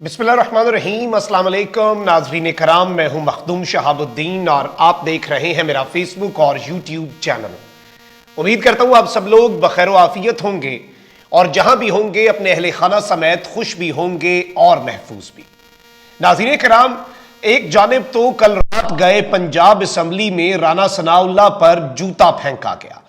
बिस्मिल्लाहिर्रहमानिर्रहीम, अस्सलाम वालेकुम नाज़रीन कराम। मैं हूं मखदूम शहाबुद्दीन और आप देख रहे हैं मेरा फेसबुक और यूट्यूब चैनल। उम्मीद करता हूं आप सब लोग बखैर आफियत होंगे और जहां भी होंगे अपने अहले खाना समेत खुश भी होंगे और महफूज भी। नाज़रीन कराम, एक जानिब तो कल रात गए पंजाब असम्बली में राना सनाउल्लाह पर जूता फेंका गया।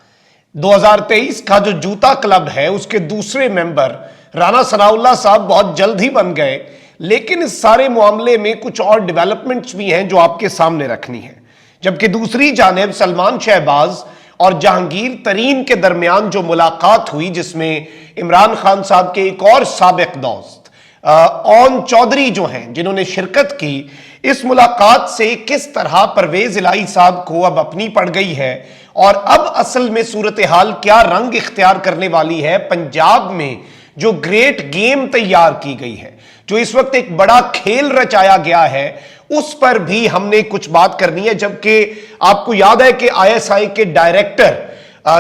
2023 का जो जूता क्लब है उसके दूसरे मेंबर राना सनाउल्लाह साहब बहुत जल्द ही बन गए, लेकिन इस सारे मामले में कुछ और डेवलपमेंट्स भी हैं जो आपके सामने रखनी है। जबकि दूसरी जानिब सलमान शहबाज और जहांगीर तरीन के दरमियान जो मुलाकात हुई, जिसमें इमरान खान साहब के एक और साबिक दोस्त ओन चौधरी जो हैं जिन्होंने शिरकत की, इस मुलाकात से किस तरह परवेज इलाही साहब को अब अपनी पड़ गई है और अब असल में सूरत हाल क्या रंग इख्तियार करने वाली है। पंजाब में जो ग्रेट गेम तैयार की गई है, जो इस वक्त एक बड़ा खेल रचाया गया है, उस पर भी हमने कुछ बात करनी है। जबकि आपको याद है कि आईएसआई के डायरेक्टर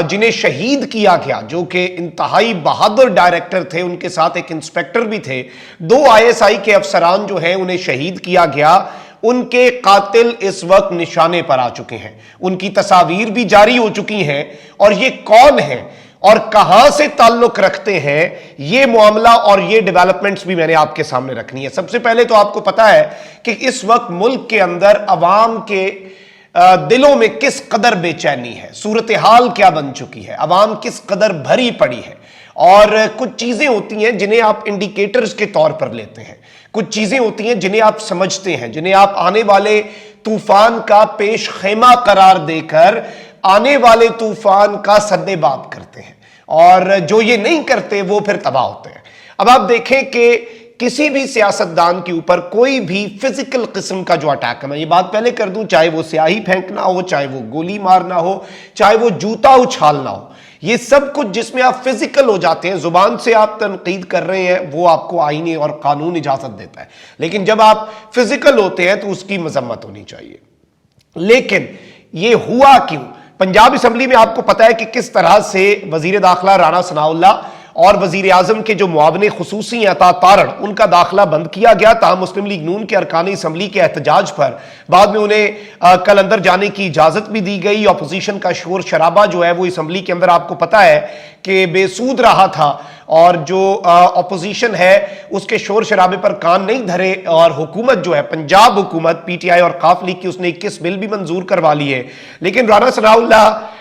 जिन्हें शहीद किया गया, जो कि इंतहाई बहादुर डायरेक्टर थे, उनके साथ एक इंस्पेक्टर भी थे, दो आईएसआई के अफसरान जो हैं उन्हें शहीद किया गया। उनके कातिल इस वक्त निशाने पर आ चुके हैं, उनकी तस्वीर भी जारी हो चुकी हैं और ये कौन है और कहां से ताल्लुक रखते हैं, ये मामला और ये डेवलपमेंट्स भी मैंने आपके सामने रखनी है। सबसे पहले तो आपको पता है कि इस वक्त मुल्क के अंदर अवाम के दिलों में किस कदर बेचैनी है, सूरत हाल क्या बन चुकी है, अवाम किस कदर भरी पड़ी है। और कुछ चीजें होती हैं जिन्हें आप इंडिकेटर्स के तौर पर लेते हैं, कुछ चीजें होती हैं जिन्हें आप समझते हैं, जिन्हें आप आने वाले तूफान का पेश खेमा करार देकर आने वाले तूफान का सद्देबाब करते हैं, और जो ये नहीं करते वो फिर तबाह होते हैं। अब आप देखें कि किसी भी सियासतदान के ऊपर कोई भी फिजिकल किस्म का जो अटैक है, मैं ये बात पहले कर दूं, चाहे वो स्याही फेंकना हो, चाहे वो गोली मारना हो, चाहे वो जूता उछालना हो, ये सब कुछ जिसमें आप फिजिकल हो जाते हैं, जुबान से आप तनकीद कर रहे हैं, वो आपको आईनी और कानून इजाजत देता है। लेकिन जब आप फिजिकल होते हैं तो उसकी मजम्मत होनी चाहिए। लेकिन ये हुआ क्यों? पंजाब असम्बली में आपको पता है कि किस तरह से वजीर दाखिला राना सनाउल्लाह और वजीर आजम के जो मुआवने खुसूसी अता तारण, उनका दाखिला बंद किया गया। ताहम मुस्लिम लीग नून के अरकान असम्बली के एहतजाज पर बाद में उन्हें कल अंदर जाने की इजाजत भी दी गई। अपोजिशन का शोर शराबा जो है वो असम्बली के अंदर आपको पता है कि बेसूद रहा था, और जो अपोजिशन है उसके शोर शराबे पर कान नहीं धरे, और हुकूमत जो है पंजाब हुकूमत पीटीआई और काफ लीग की, उसने 21 बिल भी मंजूर करवा लिए। लेकिन राना सनाउल्लाह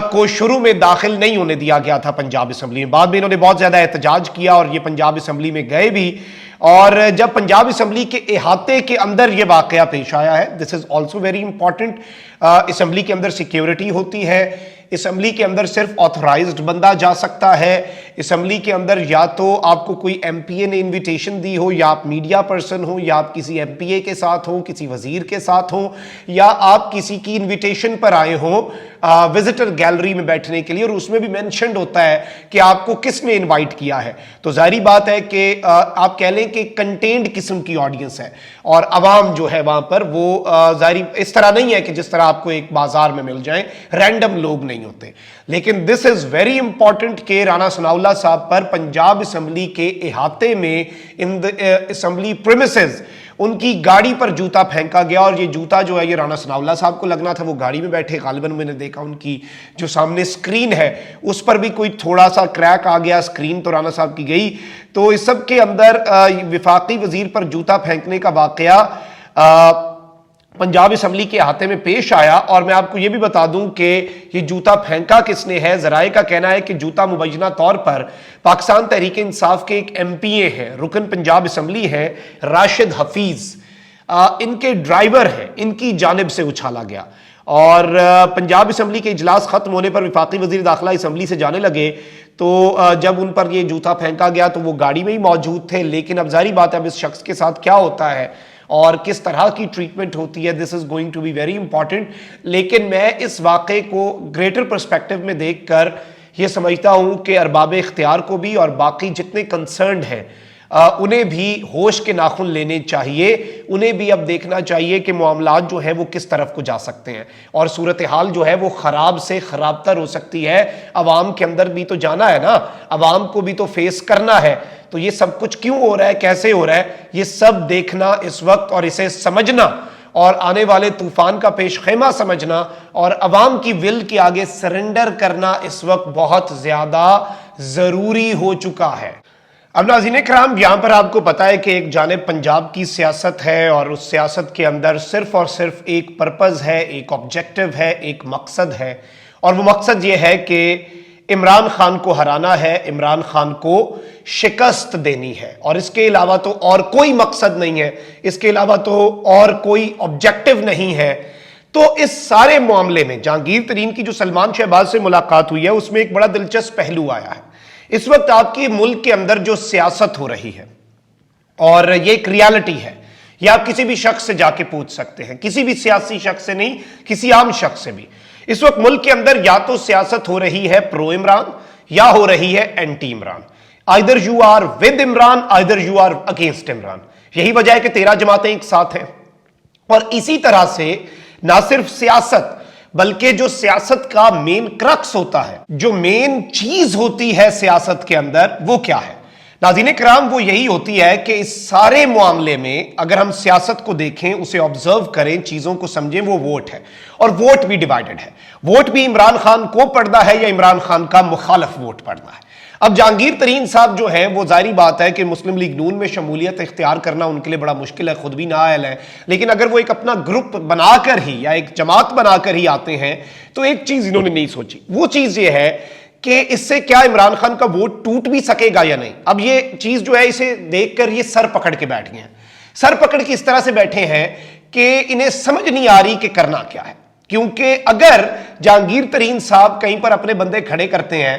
को शुरू में दाखिल नहीं होने दिया गया था पंजाब असम्बली में। बाद में इन्होंने बहुत ज्यादा एहतजाज किया और ये पंजाब असम्बली में गए भी, और जब पंजाब असम्बली के इहाते के अंदर ये वाकया पेश आया है, this is also very important. Assembly के अंदर सिक्योरिटी होती है, असम्बली के अंदर सिर्फ ऑथराइज्ड बंदा जा सकता है। असम्बली के अंदर या तो आपको कोई एमपीए ने इनविटेशन दी हो, या आप मीडिया पर्सन हो, या आप किसी एमपीए के साथ हो, किसी वजीर के साथ हो, या आप किसी की इनविटेशन पर आए हो विजिटर गैलरी में बैठने के लिए, और उसमें भी मेंशन्ड होता है कि आपको किसने इनवाइट किया है। तो जाहिर बात है कि आप कह लें कि कंटेन्ड किस्म की ऑडियंस है, और अवाम जो है वहां पर वो जाहिर इस तरह नहीं है कि जिस तरह आपको एक बाजार में मिल जाए, रैंडम लोग नहीं होते। लेकिन दिस इज वेरी इंपॉर्टेंट कि राना सनाउल्लाह साहब पर पंजाब असम्बली के इहाते में इन द असम्बली प्रीमिसेस उनकी गाड़ी पर जूता फेंका गया, और ये जूता जो है ये राना सनाउल्लाह साहब को लगना था। वो गाड़ी में बैठे, गालिबन मैंने देखा उनकी जो सामने स्क्रीन है उस पर भी कोई थोड़ा सा क्रैक आ गया, स्क्रीन तो राना साहब की गई। तो इस सब के अंदर विफाकी वजीर पर जूता फेंकने का वाकया पंजाब असम्बली के अहाते में पेश आया। और मैं आपको यह भी बता दूं कि ये जूता फेंका किसने है। जराए का कहना है कि जूता मुबैना तौर पर पाकिस्तान तहरीक इंसाफ के एक एमपीए है, रुकन पंजाब असम्बली है, राशिद हफीज, इनके ड्राइवर है, इनकी जानिब से उछाला गया। और पंजाब असम्बली के इजलास खत्म होने पर विफाकी वजीर दाखिला असम्बली से जाने लगे, तो जब उन पर यह जूता फेंका गया तो वो गाड़ी में ही मौजूद थे। लेकिन अब जाहिर बात है अब इस शख्स के साथ क्या होता है और किस तरह की ट्रीटमेंट होती है, this is going to be very important. लेकिन मैं इस वाक़े को ग्रेटर पर्सपेक्टिव में देखकर यह समझता हूं कि अरबाब इख्तियार को भी और बाकी जितने कंसर्न्ड हैं उन्हें भी होश के नाखून लेने चाहिए। उन्हें भी अब देखना चाहिए कि मामलात जो है वो किस तरफ को जा सकते हैं और सूरत हाल जो है वो खराब से खराबतर हो सकती है। अवाम के अंदर भी तो जाना है ना, अवाम को भी तो फेस करना है। तो ये सब कुछ क्यों हो रहा है, कैसे हो रहा है, ये सब देखना इस वक्त और इसे समझना और आने वाले तूफान का पेश खेमा समझना और अवाम की विल के आगे सरेंडर करना इस वक्त बहुत ज्यादा जरूरी हो चुका है। अब नाज़रीन किराम, यहां पर आपको पता है कि एक जानिब पंजाब की सियासत है और उस सियासत के अंदर सिर्फ और सिर्फ एक पर्पज़ है, एक ऑब्जेक्टिव है, एक मकसद है और वो मकसद ये है कि इमरान खान को हराना है, इमरान खान को शिकस्त देनी है और इसके अलावा तो और कोई मकसद नहीं है, इसके अलावा तो और कोई ऑब्जेक्टिव नहीं है। तो इस सारे मामले में जहांगीर तरीन की जो सलमान शहबाज से मुलाकात हुई है उसमें एक बड़ा दिलचस्प पहलू आया है। इस वक्त आपकी मुल्क के अंदर जो सियासत हो रही है और ये एक रियलिटी है, ये आप किसी भी शख्स से जाके पूछ सकते हैं, किसी भी सियासी शख्स से नहीं, किसी आम शख्स से भी। इस वक्त मुल्क के अंदर या तो सियासत हो रही है प्रो इमरान या हो रही है anti Imran. Either you are with Imran, either you are against Imran. यही वजह है कि 13 जमातें एक साथ हैं और इसी तरह से ना सिर्फ सियासत बल्कि जो सियासत का मेन क्रक्स होता है, जो मेन चीज होती है सियासत के अंदर, वो क्या है नाज़रीन किराम? वो यही होती है कि इस सारे मामले में अगर हम सियासत को देखें, उसे ऑब्जर्व करें, चीजों को समझें, वो वोट है और वोट भी डिवाइडेड है। वोट भी इमरान खान को पड़ना है या इमरान खान का मुखालिफ वोट पड़ना है। अब जहांगीर तरीन साहब जो हैं वो जाहिर बात है कि मुस्लिम लीग नून में शमूलियत इख्तियार करना उनके लिए बड़ा मुश्किल है, खुद भी नाअहल है, लेकिन अगर वो एक अपना ग्रुप बनाकर ही या एक जमात बनाकर ही आते हैं तो एक चीज इन्होंने नहीं सोची। वो चीज ये है कि इससे क्या इमरान खान का वोट टूट भी सकेगा या नहीं। अब ये चीज जो है इसे देखकर ये सर पकड़ के बैठ गए हैं। सर पकड़ के इस तरह से बैठे हैं कि इन्हें समझ नहीं आ रही कि करना क्या है, क्योंकि अगर जहांगीर तरीन साहब कहीं पर अपने बंदे खड़े करते हैं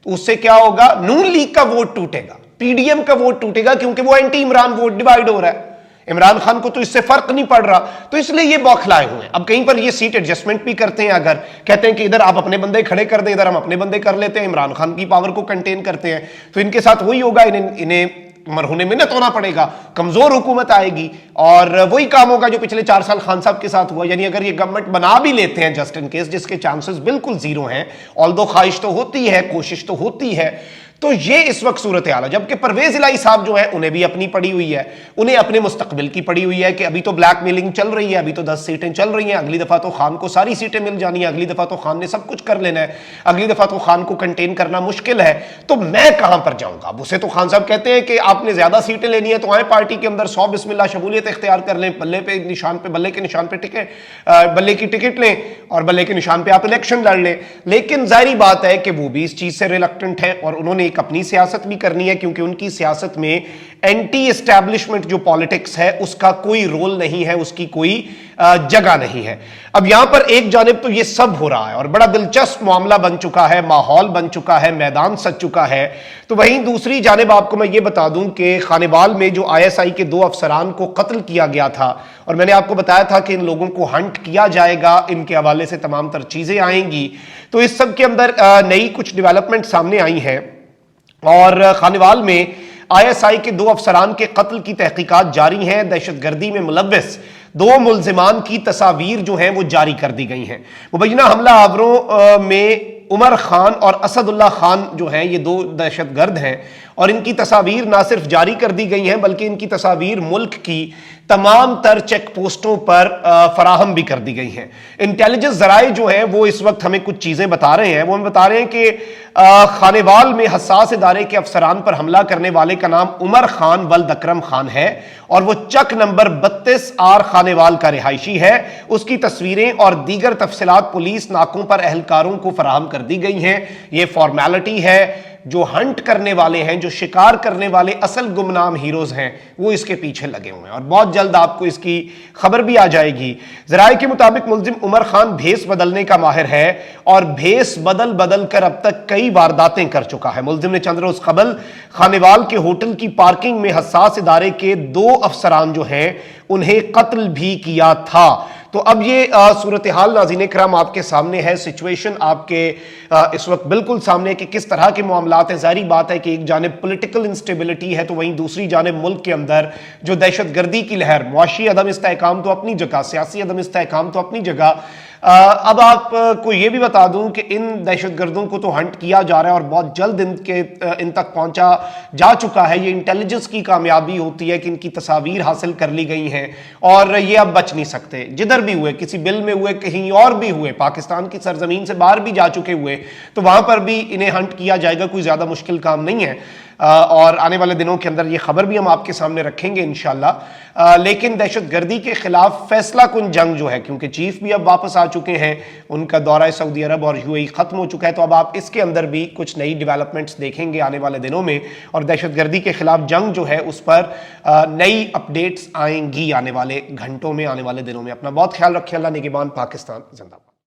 तो उससे क्या होगा, नून लीग का वोट टूटेगा, पीडीएम का वोट टूटेगा, क्योंकि वो एंटी इमरान वोट डिवाइड हो रहा है। इमरान खान को तो इससे फर्क नहीं पड़ रहा, तो इसलिए ये बौखलाए हुए हैं। अब कहीं पर ये सीट एडजस्टमेंट भी करते हैं, अगर कहते हैं कि इधर आप अपने बंदे खड़े कर दें, इधर हम अपने बंदे कर लेते हैं, इमरान खान की पावर को कंटेन करते हैं, तो इनके साथ वही होगा, इन्हें मरहूने मिन्नत होना पड़ेगा, कमजोर हुकूमत आएगी और वही काम होगा जो पिछले 4 साल खान साहब के साथ हुआ। यानी अगर ये गवर्नमेंट बना भी लेते हैं जस्ट इन केस, जिसके चांसेस बिल्कुल जीरो हैं, ऑल्दो ख्वाहिश तो होती है, कोशिश तो होती है, तो ये इस वक्त सूरत हाल है। जबकि परवेज इलाही साहब जो है उन्हें भी अपनी पड़ी हुई है, उन्हें अपने मुस्तकबिल की पड़ी हुई है कि अभी तो ब्लैकमेलिंग चल रही है, अभी तो 10 सीटें चल रही हैं, अगली दफा तो खान को सारी सीटें मिल जानी है, अगली दफा तो खान ने सब कुछ कर लेना है, अगली दफा तो खान को कंटेन करना मुश्किल है, तो मैं कहां पर जाऊंगा। अब उसे तो खान साहब कहते हैं कि आपने ज्यादा सीटें लेनी है तो आए पार्टी के अंदर 100 बिस्मिल्लाह शमूलियत इख्तियार कर लें, बल्ले के निशान पे टिकट, बल्ले की टिकट लें और बल्ले के निशान पे आप इलेक्शन लड़ लें। लेकिन जाहिर बात है कि वो भी इस चीज से रिलक्टेंट है और उन्होंने एक अपनी सियासत भी करनी है, क्योंकि उनकी सियासत में एंटी एस्टैब्लिशमेंट जो पॉलिटिक्स है उसका कोई रोल नहीं है, उसकी कोई जगह नहीं है। अब यहां पर एक जानिब तो ये सब हो रहा है और बड़ा दिलचस्प मामला बन चुका है, माहौल बन चुका है, मैदान सज चुका है, तो वहीं दूसरी जानिब आपको मैं ये बता दूं कि खानेवाल में जो आईएसआई के 2 अफसरान को कत्ल किया गया था और मैंने आपको बताया था कि इन लोगों को हंट किया जाएगा, इनके हवाले से तमाम तर चीजें आएंगी, तो इस सब के अंदर नई कुछ डेवलपमेंट सामने आई हैं और खानेवाल में आईएसआई के 2 अफसरान के कत्ल की तहकीकात जारी हैं। दहशतगर्दी में मुलव्वस 2 मुलजिमान की तस्वीर जो हैं वो जारी कर दी गई हैं। मुबैना हमला आवरों में उमर खान और असदुल्ला खान जो हैं ये 2 दहशतगर्द हैं और इनकी तस्वीर ना सिर्फ जारी कर दी गई हैं बल्कि इनकी तस्वीर मुल्क की तमाम तर चेक पोस्टों पर फराहम भी कर दी गई हैं। इंटेलिजेंस जराए जो हैं वो इस वक्त हमें कुछ चीजें बता रहे हैं। वो हमें बता रहे हैं कि खानेवाल में हसास इदारे के अफसरान पर हमला करने वाले का नाम उमर खान वल्द अकरम खान है और वो चक नंबर 32 आर खानेवाल का रिहायशी है। उसकी तस्वीरें और दीगर तफसीलात पुलिस नाकों पर एहलकारों को फराहम कर दी गई हैं। ये फॉर्मेलिटी है, जो हंट करने वाले हैं, जो शिकार करने वाले असल गुमनाम हीरोज हैं वो इसके पीछे लगे हुए हैं और बहुत जल्द आपको इसकी खबर भी आ जाएगी। जराये के मुताबिक मुलजिम उमर खान भेस बदलने का माहिर है और भेस बदल बदल कर अब तक कई वारदातें कर चुका है। मुलजिम ने चंद रोज कबल खानेवाल के होटल की पार्किंग में हसास इदारे के 2 अफसरान जो हैं उन्हें कत्ल भी किया था। तो अब ये सूरत हाल नाज़रीन किराम आपके सामने है, सिचुएशन आपके इस वक्त बिल्कुल सामने कि किस तरह के मामलात हैं। जाहिर बात है कि एक जानिब पॉलिटिकल इंस्टेबिलिटी है तो वहीं दूसरी जानिब मुल्क के अंदर जो दहशतगर्दी की लहर, मुआशी अदम इस्तेहकाम तो अपनी जगह, सियासी अदम इस्तेहकाम तो अपनी जगह। अब आपको ये भी बता दूं कि इन दहशतगर्दों को तो हंट किया जा रहा है और बहुत जल्द इन तक पहुंचा जा चुका है। ये इंटेलिजेंस की कामयाबी होती है कि इनकी तस्वीर हासिल कर ली गई हैं और ये अब बच नहीं सकते। जिधर भी हुए, किसी बिल में हुए, कहीं और भी हुए, पाकिस्तान की सरजमीन से बाहर भी जा चुके हुए, तो वहां पर भी इन्हें हंट किया जाएगा। कोई ज्यादा मुश्किल काम नहीं है और आने वाले दिनों के अंदर ये खबर भी हम आपके सामने रखेंगे इंशाल्लाह। लेकिन दहशतगर्दी के खिलाफ फैसला कुन जंग जो है, क्योंकि चीफ भी अब वापस आ चुके हैं, उनका दौरा सऊदी अरब और यूएई खत्म हो चुका है, तो अब आप इसके अंदर भी कुछ नई डेवलपमेंट्स देखेंगे आने वाले दिनों में और दहशतगर्दी के खिलाफ जंग जो है उस पर नई अपडेट्स आएंगी आने वाले घंटों में, आने वाले दिनों में। अपना बहुत ख्याल रखिए। अल्लाह निगहबान। पाकिस्तान जिंदाबाद।